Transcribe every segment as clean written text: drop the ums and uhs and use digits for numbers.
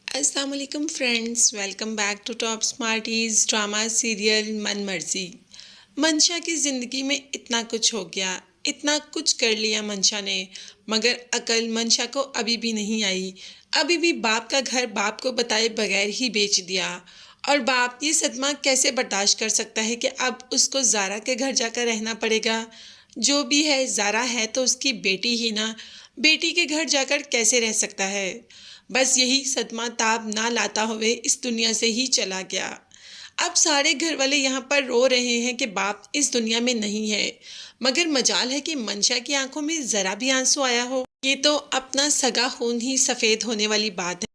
अस्सलाम वालेकुम friends, welcome back to top smarties drama serial Mann Marzi. मंशा की ज़िंदगी में इतना कुछ हो गया, इतना कुछ कर लिया मंशा ने, मगर अकल मंशा को अभी भी नहीं आई। अभी भी बाप का घर बाप को बताए बगैर ही बेच दिया। और बाप ये सदमा कैसे बर्दाश्त कर सकता है कि अब उसको ज़ारा के घर जाकर रहना पड़ेगा। जो भी है, ज़ारा है तो उसकी बेटी ही ना, बेटी के घर जाकर कैसे रह सकता है। बस यही सदमा ताब ना लाता हुए इस दुनिया से ही चला गया। अब सारे घर वाले यहाँ पर रो रहे हैं कि बाप इस दुनिया में नहीं है, मगर मजाल है कि मंशा की आंखों में जरा भी आंसू आया हो। ये तो अपना सगा खून ही सफेद होने वाली बात है।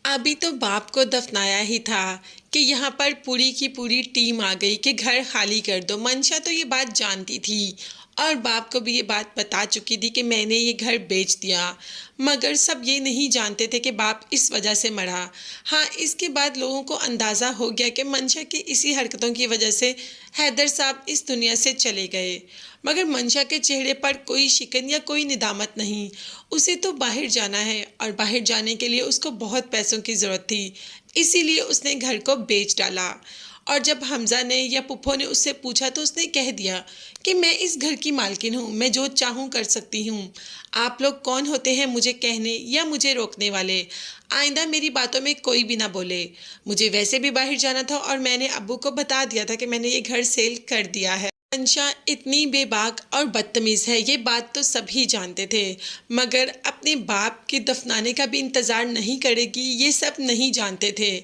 अभी तो बाप को दफनाया ही था कि यहाँ पर पूरी की पूरी टीम आ गई कि घर खाली कर दो। मंशा तो ये बात जानती थी और बाप को भी ये बात बता चुकी थी कि मैंने ये घर बेच दिया, मगर सब ये नहीं जानते थे कि बाप इस वजह से मरा। हाँ, इसके बाद लोगों को अंदाज़ा हो गया कि मंशा की इसी हरकतों की वजह से हैदर साहब इस दुनिया से चले गए। मगर मंशा के चेहरे पर कोई शिकन या कोई निदामत नहीं। उसे तो बाहर जाना है और बाहर जाने के लिए उसको बहुत पैसों की ज़रूरत थी, इसीलिए उसने घर को बेच डाला। और जब हमज़ा ने या पुप्पो ने उससे पूछा तो उसने कह दिया कि मैं इस घर की मालकिन हूँ, मैं जो चाहूँ कर सकती हूँ। आप लोग कौन होते हैं मुझे कहने या मुझे रोकने वाले। आइंदा मेरी बातों में कोई भी ना बोले। मुझे वैसे भी बाहर जाना था और मैंने अब्बू को बता दिया था कि मैंने ये घर सेल कर दिया है। मंशा इतनी बेबाक और बदतमीज़ है, ये बात तो सभी जानते थे, मगर अपने बाप के दफनाने का भी इंतज़ार नहीं करेगी ये सब नहीं जानते थे।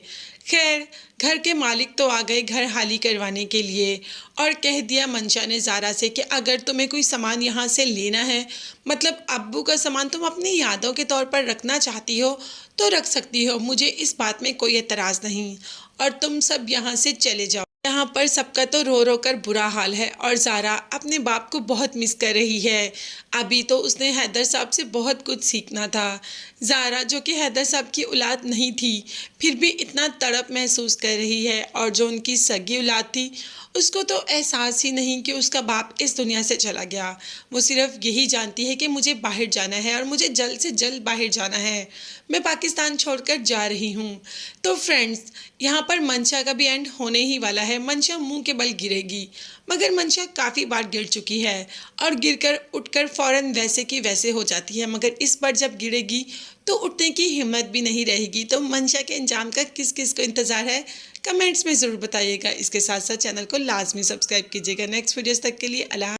खैर, घर के मालिक तो आ गए घर खाली करवाने के लिए और कह दिया मंशा ने ज़ारा से कि अगर तुम्हें कोई सामान यहाँ से लेना है, मतलब अब्बू का सामान तुम अपनी यादों के तौर पर रखना चाहती हो तो रख सकती हो, मुझे इस बात में कोई एतराज़ नहीं, और तुम सब यहाँ से चले जाओ। यहाँ पर सबका तो रो रो कर बुरा हाल है और ज़ारा अपने बाप को बहुत मिस कर रही है। अभी तो उसने हैदर साहब से बहुत कुछ सीखना था। ज़ारा जो कि हैदर साहब की औलाद नहीं थी, फिर भी इतना तड़प महसूस कर रही है, और जो उनकी सगी औलाद थी उसको तो एहसास ही नहीं कि उसका बाप इस दुनिया से चला गया। वो सिर्फ यही जानती है कि मुझे बाहर जाना है और मुझे जल्द से जल्द बाहर जाना है, मैं पाकिस्तान छोड़कर जा रही हूँ। तो फ्रेंड्स, यहाँ पर मंशा का भी एंड होने ही वाला है। मंशा मुंह के बल गिरेगी, मगर मंशा काफ़ी बार गिर चुकी है और गिरकर उठकर फ़ौरन वैसे की वैसे हो जाती है, मगर इस बार जब गिरेगी तो उठने की हिम्मत भी नहीं रहेगी। तो मंशा के अंजाम का किस किस को इंतज़ार है, कमेंट्स में ज़रूर बताइएगा। इसके साथ साथ चैनल को लाजमी सब्सक्राइब कीजिएगा। नेक्स्ट वीडियोस तक के लिए अल्लाह।